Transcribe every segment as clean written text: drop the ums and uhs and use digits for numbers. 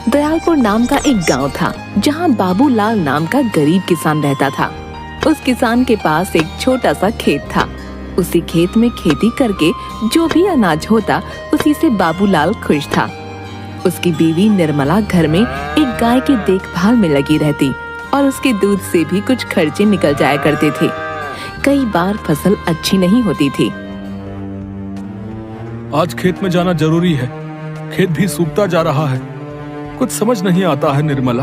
दयालपुर नाम का एक गांव था जहां बाबूलाल नाम का गरीब किसान रहता था। उस किसान के पास एक छोटा सा खेत था। उसी खेत में खेती करके जो भी अनाज होता उसी से बाबूलाल खुश था। उसकी बीवी निर्मला घर में एक गाय की देखभाल में लगी रहती और उसके दूध से भी कुछ खर्चे निकल जाया करते थे। कई बार फसल अच्छी नहीं होती थी। आज खेत में जाना जरूरी है, खेत भी सूखता जा रहा है। कुछ समझ नहीं आता है निर्मला।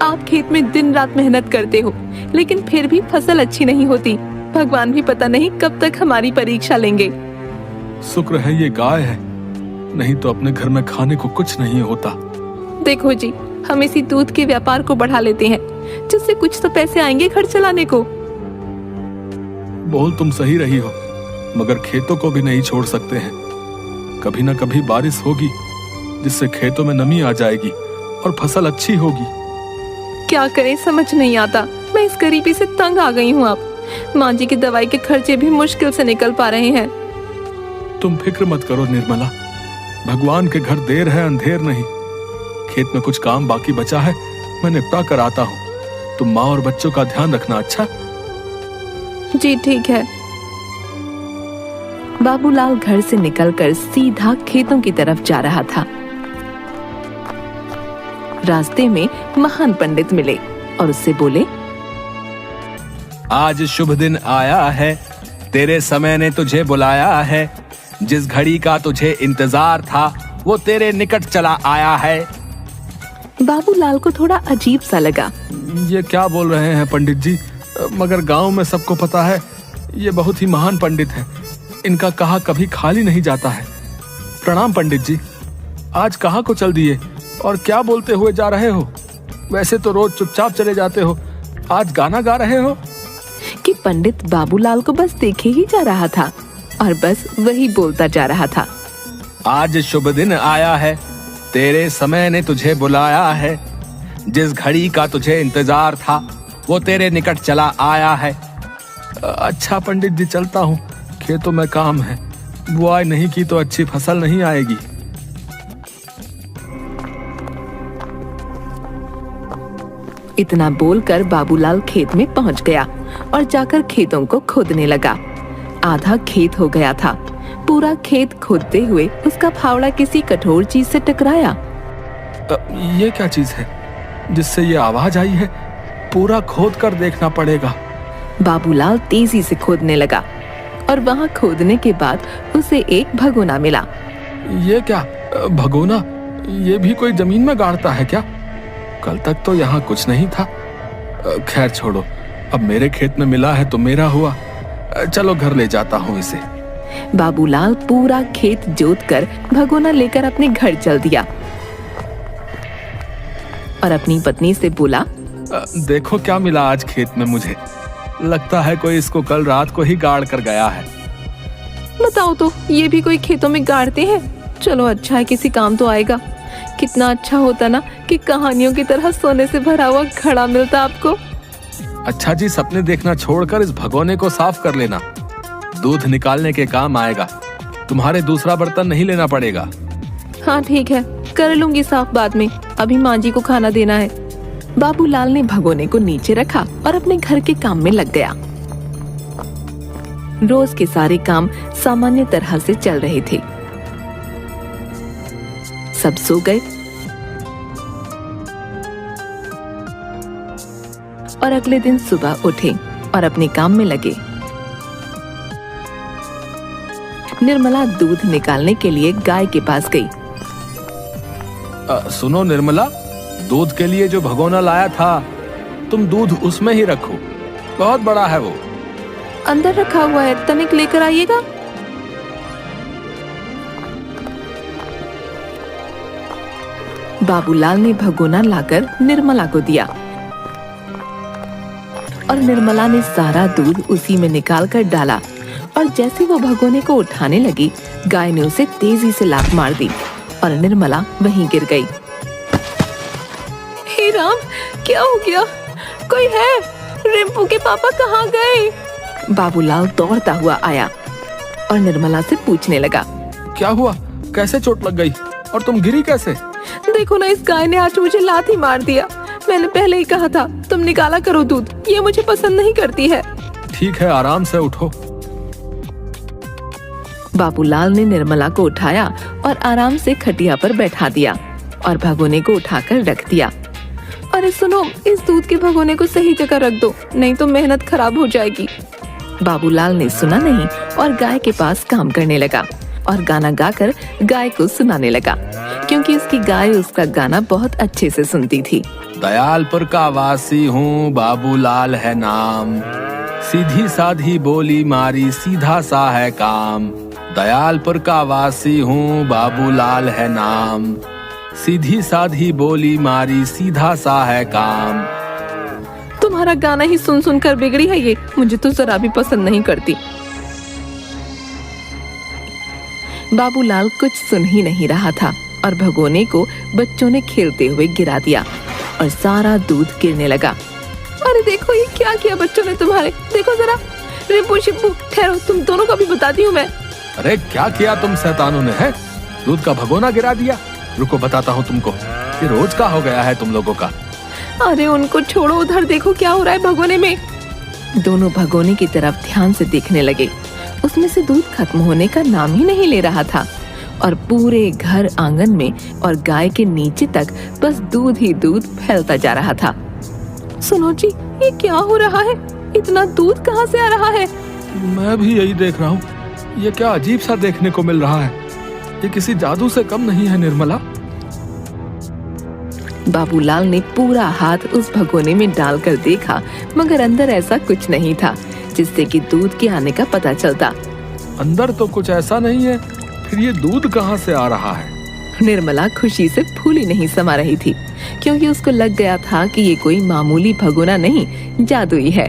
आप खेत में दिन रात मेहनत करते हो लेकिन फिर भी फसल अच्छी नहीं होती। भगवान भी पता नहीं कब तक हमारी परीक्षा लेंगे। शुक्र है ये गाय है, नहीं तो अपने घर में खाने को कुछ नहीं होता। देखो जी, हम इसी दूध के व्यापार को बढ़ा लेते हैं जिससे कुछ तो पैसे आएंगे घर चलाने को। बोल तुम सही रही हो, मगर खेतों को भी नहीं छोड़ सकते हैं। कभी न कभी बारिश होगी जिससे खेतों में नमी आ जाएगी और फसल अच्छी होगी। क्या करें समझ नहीं आता। मैं इस गरीबी से तंग आ गई हूँ। अब माँ जी की दवाई के खर्चे भी मुश्किल से निकल पा रहे हैं। तुम फिक्र मत करो निर्मला, भगवान के घर देर है अंधेर नहीं। खेत में कुछ काम बाकी बचा है, मैं निपटा कर आता हूँ। तुम माँ और बच्चों का ध्यान रखना। अच्छा जी ठीक है। बाबूलाल घर से निकलकर सीधा खेतों की तरफ जा रहा था। रास्ते में महान पंडित मिले और उससे बोले, आज शुभ दिन आया है, तेरे समय ने तुझे बुलाया है। जिस घड़ी का तुझे इंतजार था वो तेरे निकट चला आया है। बाबूलाल को थोड़ा अजीब सा लगा। ये क्या बोल रहे हैं पंडित जी? मगर गांव में सबको पता है ये बहुत ही महान पंडित है। इनका कहा कभी खाली नहीं जाता है। प्रणाम पंडित जी। आज कहाँ को चल दिए और क्या बोलते हुए जा रहे हो? वैसे तो रोज चुपचाप चले जाते हो, आज गाना गा रहे हो? कि पंडित बाबूलाल को बस देखे ही जा रहा था और बस वही बोलता जा रहा था। आज शुभ दिन आया है, तेरे समय ने तुझे बुलाया है। जिस घड़ी का तुझे इंतजार था वो तेरे निकट चला आया है। अच्छा पंडित जी, चलता हूँ। खेतों में काम है, बुआई नहीं की तो अच्छी फसल नहीं आएगी। इतना बोलकर बाबूलाल खेत में पहुंच गया और जाकर खेतों को खोदने लगा। आधा खेत हो गया था। पूरा खेत खोदते हुए उसका फावड़ा किसी कठोर चीज से टकराया। ये क्या चीज है जिससे ये आवाज आई है? पूरा खोद कर देखना पड़ेगा। बाबूलाल तेजी से खोदने लगा और वहां खोदने के बाद उसे एक भगोना मिला। ये क्या भगोना? ये भी कोई जमीन में गाड़ता है क्या? कल तक तो यहाँ कुछ नहीं था। खैर छोड़ो, अब मेरे खेत में मिला है तो मेरा हुआ। चलो घर ले जाता हूँ इसे। बाबूलाल पूरा खेत जोतकर भगोना लेकर अपने घर चल दिया और अपनी पत्नी से बोला, देखो क्या मिला आज खेत में मुझे। लगता है कोई इसको कल रात को ही गाड़ कर गया है। बताओ तो, ये भी कोई खेतों में गाड़ते हैं? चलो अच्छा है, किसी काम तो आएगा। कितना अच्छा होता ना कि कहानियों की तरह सोने से भरा हुआ घड़ा मिलता आपको। अच्छा जी, सपने देखना छोड़कर इस भगोने को साफ कर लेना, दूध निकालने के काम आएगा। तुम्हारे दूसरा बर्तन नहीं लेना पड़ेगा। हाँ ठीक है, कर लूंगी साफ बाद में। अभी माँ जी को खाना देना है। बाबूलाल ने भगोने को नीचे रखा और अपने घर के काम में लग गया। रोज के सारे काम सामान्य तरह से चल रहे थे। सब सो गए और अगले दिन सुबह उठे और अपने काम में लगे। निर्मला दूध निकालने के लिए गाय के पास गई। सुनो निर्मला, दूध के लिए जो भगोना लाया था तुम दूध उसमें ही रखो, बहुत बड़ा है वो। अंदर रखा हुआ है, तनिक लेकर आइएगा। बाबूलाल ने भगोना लाकर निर्मला को दिया और निर्मला ने सारा दूध उसी में निकाल कर डाला और जैसे वो भगोने को उठाने लगी, गाय ने उसे तेजी से लात मार दी और निर्मला वहीं गिर गई। हे राम, क्या हो गया? कोई है? रिंपू के पापा कहाँ गए? बाबूलाल दौड़ता हुआ आया और निर्मला से पूछने लगा, क्या हुआ? कैसे चोट लग गई और तुम गिरी कैसे? देखो ना, इस गाय ने आज मुझे लात मार दिया। मैंने पहले ही कहा था तुम निकाला करो दूध, ये मुझे पसंद नहीं करती है। ठीक है, आराम से उठो। बाबूलाल ने निर्मला को उठाया और आराम से खटिया पर बैठा दिया और भगोने को उठाकर रख दिया। अरे सुनो, इस दूध के भगोने को सही जगह रख दो, नहीं तो मेहनत खराब हो जाएगी। बाबूलाल ने सुना नहीं और गाय के पास काम करने लगा और गाना गाकर गाय को सुनाने लगा, क्योंकि उसकी गाय उसका गाना बहुत अच्छे से सुनती थी। दयालपुर का वासी हूँ, बाबूलाल है नाम, सीधी साधी बोली मारी, सीधा सा है काम। दयालपुर का वासी हूँ, बाबूलाल है नाम, सीधी साधी बोली मारी, सीधा सा है काम। तुम्हारा गाना ही सुन सुन कर बिगड़ी है ये, मुझे तो जरा भी पसंद नहीं करती। बाबूलाल कुछ सुन ही नहीं रहा था और भगोने को बच्चों ने खेलते हुए गिरा दिया और सारा दूध गिरने लगा। अरे देखो, ये क्या किया बच्चों ने तुम्हारे, देखो जरा। रिंपू शिप्पू, ठहरो, तुम दोनों का भी बताती हूँ मैं। अरे क्या किया तुम शैतानों ने? है दूध का भगोना गिरा दिया। रुको, बताता हूँ तुमको, ये रोज का हो गया है तुम लोगों का। अरे उनको छोड़ो, उधर देखो क्या हो रहा है भगोने में। दोनों भगोने की तरफ ध्यान से देखने लगे। उसमें से दूध खत्म होने का नाम ही नहीं ले रहा था और पूरे घर आंगन में और गाय के नीचे तक बस दूध ही दूध फैलता जा रहा था। सुनो जी, ये क्या हो रहा है? इतना दूध कहाँ से आ रहा है? मैं भी यही देख रहा हूँ, ये क्या अजीब सा देखने को मिल रहा है। ये किसी जादू से कम नहीं है निर्मला। बाबूलाल ने पूरा हाथ उस भगोने में डालकर देखा, मगर अंदर ऐसा कुछ नहीं था जिससे कि दूध के आने का पता चलता। अंदर तो कुछ ऐसा नहीं है, फिर ये दूध कहाँ से आ रहा है? निर्मला खुशी से फूली नहीं समा रही थी, क्योंकि उसको लग गया था कि ये कोई मामूली भगोना नहीं, जादुई है।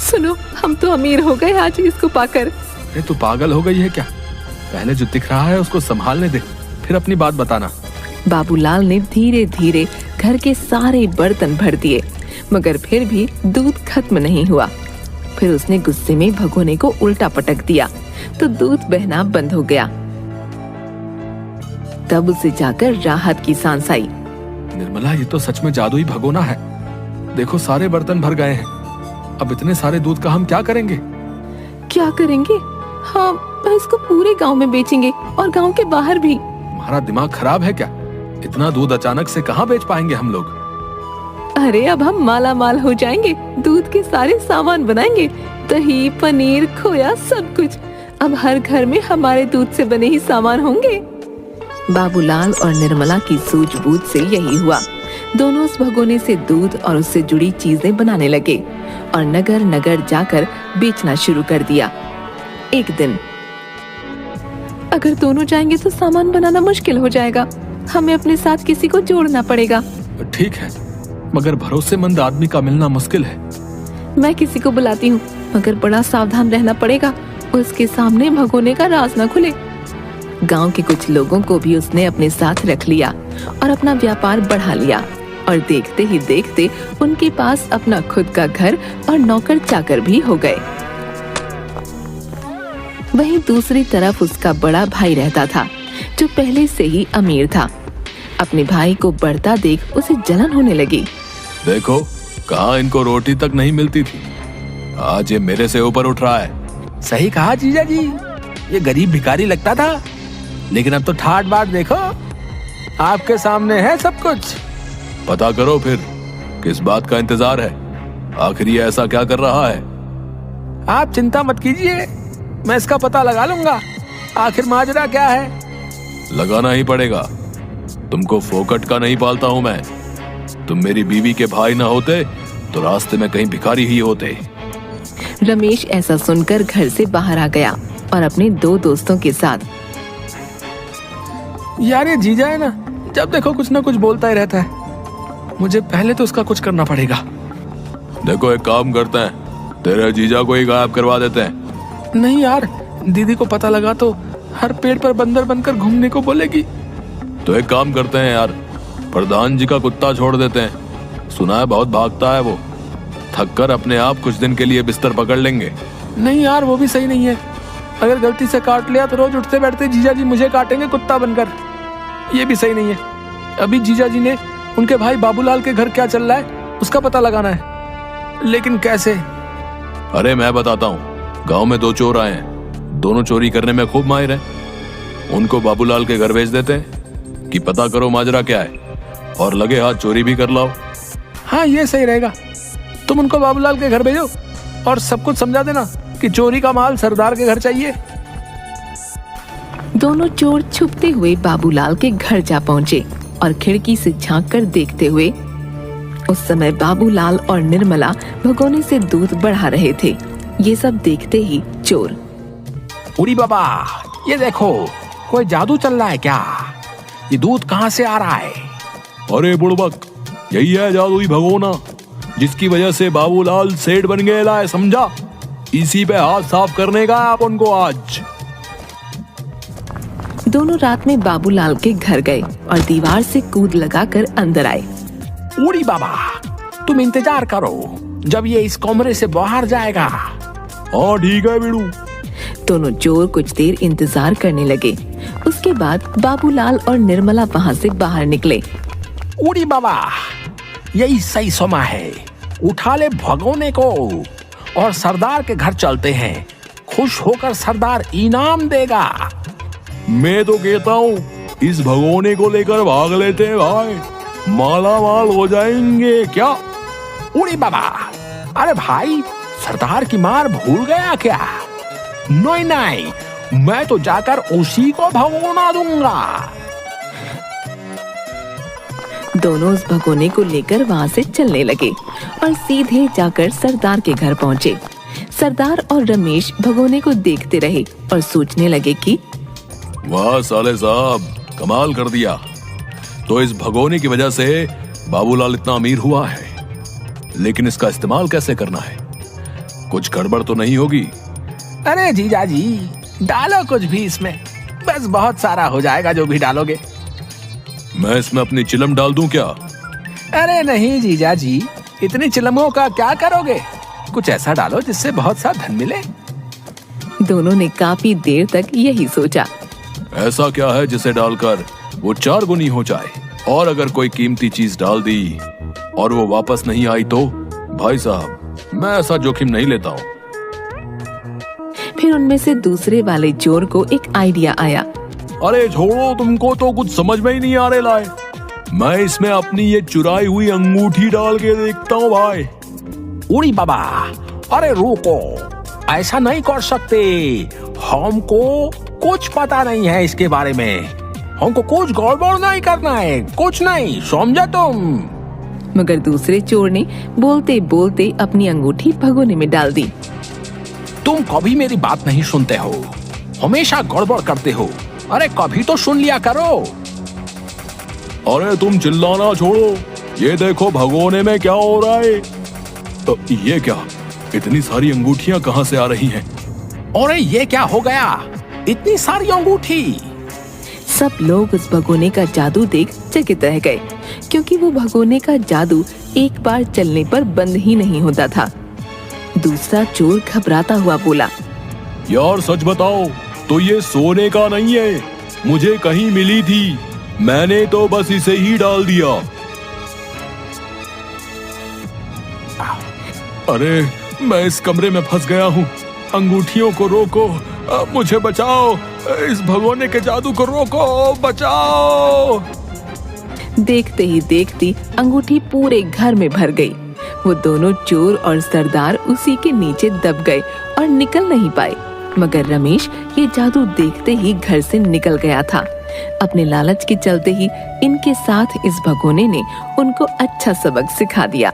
सुनो, हम तो अमीर हो गए आज इसको पाकर। अरे तू पागल हो गई है क्या? पहले जो दिख रहा है उसको संभालने दे, फिर अपनी बात बताना। बाबूलाल ने धीरे धीरे घर के सारे बर्तन भर दिए, मगर फिर भी दूध खत्म नहीं हुआ। फिर उसने गुस्से में भगोने को उल्टा पटक दिया तो दूध बहना बंद हो गया। तब उसे जाकर राहत की सांस आई। निर्मला, ये तो सच में जादुई भगोना है। देखो, सारे बर्तन भर गए हैं। अब इतने सारे दूध का हम क्या करेंगे? क्या करेंगे? हाँ, इसको पूरे गांव में बेचेंगे और गांव के बाहर भी। तुम्हारा दिमाग खराब है क्या? इतना दूध अचानक से कहाँ बेच पाएंगे हम लोग? अरे अब हम माला माल हो जाएंगे, दूध के सारे सामान बनाएंगे, दही, पनीर, खोया, सब कुछ। अब हर घर में हमारे दूध से बने ही सामान होंगे। बाबूलाल और निर्मला की सूझबूझ से यही हुआ। दोनों उस भगोने से दूध और उससे जुड़ी चीजें बनाने लगे और नगर नगर जाकर बेचना शुरू कर दिया। एक दिन, अगर दोनों जाएंगे तो सामान बनाना मुश्किल हो जाएगा, हमें अपने साथ किसी को जोड़ना पड़ेगा। ठीक है, मगर भरोसेमंद आदमी का मिलना मुश्किल है। मैं किसी को बुलाती हूँ, मगर बड़ा सावधान रहना पड़ेगा, उसके सामने भगोने का राज न खुले। गांव के कुछ लोगों को भी उसने अपने साथ रख लिया और अपना व्यापार बढ़ा लिया और देखते ही देखते उनके पास अपना खुद का घर और नौकर चाकर भी हो गए। वहीं दूसरी तरफ उसका बड़ा भाई रहता था, जो पहले से ही अमीर था। अपने भाई को बढ़ता देख उसे जलन होने लगी। देखो, कहाँ इनको रोटी तक नहीं मिलती थी, आज ये मेरे से ऊपर उठ रहा है। सही कहा जीजा जी, ये गरीब भिखारी लगता था, लेकिन अब तो ठाट बाट देखो, आपके सामने है सब कुछ। पता करो फिर, किस बात का इंतजार है? आखिर ये ऐसा क्या कर रहा है? आप चिंता मत कीजिए, मैं इसका पता लगा लूंगा। आखिर माजरा क्या है? लगाना ही पड़ेगा। तुमको फोकट का नहीं पालता हूं मैं। तुम मेरी बीवी के भाई ना होते तो रास्ते में कहीं भिखारी ही होते। रमेश ऐसा सुनकर घर से बाहर आ गया और अपने दो दोस्तों के साथ। यार, ये जीजा है ना, जब देखो कुछ ना कुछ बोलता ही रहता है। मुझे पहले तो उसका कुछ करना पड़ेगा। देखो, एक काम करते हैं, तेरे जीजा को ही गायब करवा देते हैं। नहीं यार, दीदी को पता लगा तो हर पेड़ पर बंदर बनकर घूमने को बोलेगी। तो एक काम करते हैं यार, प्रधान जी का कुत्ता छोड़ देते हैं। सुना है बहुत भागता है वो। थक कर अपने आप कुछ दिन के लिए बिस्तर पकड़ लेंगे। नहीं यार, वो भी सही नहीं है। अगर गलती से काट लिया तो रोज उठते बैठते जीजा जी मुझे काटेंगे कुत्ता बनकर। ये भी सही नहीं है। अभी जीजा जी ने उनके भाई बाबूलाल के घर क्या चल रहा है उसका पता लगाना है, लेकिन कैसे? अरे मैं बताता हूँ। गांव में 2 चोर आए हैं, दोनों चोरी करने में खूब माहिर हैं। उनको बाबूलाल के घर भेज देते हैं कि पता करो माजरा क्या है और लगे हाथ चोरी भी कर लाओ। हाँ, ये सही रहेगा। तुम उनको बाबूलाल के घर भेजो और सब कुछ समझा देना कि चोरी का माल सरदार के घर चाहिए। दोनों चोर छुपते हुए बाबूलाल के घर जा पहुंचे और खिड़की से झांक कर देखते हुए। उस समय बाबूलाल और निर्मला भगोने से दूध बढ़ा रहे थे। ये सब देखते ही चोर, उड़ी बाबा, ये देखो, कोई जादू चल रहा है क्या? ये दूध कहाँ से आ रहा है? अरे बुड़बक, यही है जादुई भगोना जिसकी वजह से बाबूलाल सेठ बन गया है, समझा? इसी पे हाथ साफ करने का आप उनको आज। दोनों रात में बाबूलाल के घर गए और दीवार से कूद लगाकर अंदर आए। उड़ी बाबा, तुम इंतजार करो जब ये इस कमरे से बाहर जाएगा। हाँ ठीक है बिड़ू। दोनों चोर कुछ देर इंतजार करने लगे। उसके बाद बाबूलाल और निर्मला वहां से बाहर निकले। उड़ी बाबा, यही सही समय है, उठा ले भगोने को और सरदार के घर चलते हैं। खुश होकर सरदार इनाम देगा। मैं तो कहता हूँ इस भगोने को लेकर भाग लेते हैं भाई, माला माल हो जाएंगे क्या? उड़ी बाबा, अरे भाई, सरदार की मार भूल गया क्या? नहीं नहीं, मैं तो जाकर उसी को भगोना दूंगा। दोनों उस भगोने को लेकर वहां से चलने लगे और सीधे जाकर सरदार के घर पहुंचे। सरदार और रमेश भगोने को देखते रहे और सोचने लगे कि वाह साले साहब, कमाल कर दिया। तो इस भगोने की वजह से बाबूलाल इतना अमीर हुआ है, लेकिन इसका इस्तेमाल कैसे करना है? कुछ गड़बड़ तो नहीं होगी? अरे जीजा जी, डालो कुछ भी इसमें, बस बहुत सारा हो जाएगा जो भी डालोगे। मैं इसमें अपनी चिलम डाल दूं क्या? अरे नहीं जीजा जी, इतनी चिलमों का क्या करोगे? कुछ ऐसा डालो जिससे बहुत सा धन मिले। दोनों ने काफी देर तक यही सोचा। ऐसा क्या है जिसे डालकर वो 4 गुनी हो जाए? और अगर कोई कीमती चीज डाल दी और वो वापस नहीं आई तो? भाई साहब, मैं ऐसा जोखिम नहीं लेता हूँ। फिर उनमें से दूसरे वाले चोर को एक आइडिया आया। अरे छोड़ो, तुमको तो कुछ समझ में ही नहीं आ रहे लाए। मैं इसमें अपनी ये चुराई हुई अंगूठी डाल के देखता हूँ भाई। उड़ी बाबा, अरे रुको, ऐसा नहीं कर सकते। हमको कुछ पता नहीं है इसके बारे में। हमको कुछ गड़बड़ नहीं करना है, कुछ नहीं, समझे तुम? मगर दूसरे चोर ने बोलते बोलते अपनी अंगूठी भगोने में डाल दी। तुम कभी मेरी बात नहीं सुनते हो, हमेशा गड़बड़ करते हो। अरे कभी तो सुन लिया करो। अरे तुम चिल्लाना छोड़ो, ये देखो भगोने में क्या हो रहा है। ये क्या, इतनी सारी अंगूठियां कहाँ से आ रही हैं? अरे ये क्या हो गया, इतनी सारी अंगूठी? सब लोग उस भगोने का जादू देख चकित रह गए, क्योंकि वो भगोने का जादू एक बार चलने पर बंद ही नहीं होता था। दूसरा चोर घबराता हुआ बोला, यार सच बताओ, तो ये सोने का नहीं है, मुझे कहीं मिली थी, मैंने तो बस इसे ही डाल दिया। अरे मैं इस कमरे में फंस गया हूँ, अंगूठियों को रोको, मुझे बचाओ, इस भगोने के जादू को रोको, बचाओ। देखते ही देखती अंगूठी पूरे घर में भर गई। वो दोनों चोर और सरदार उसी के नीचे दब गए और निकल नहीं पाए। मगर रमेश ये जादू देखते ही घर से निकल गया था। अपने लालच के चलते ही इनके साथ इस भगोने ने उनको अच्छा सबक सिखा दिया।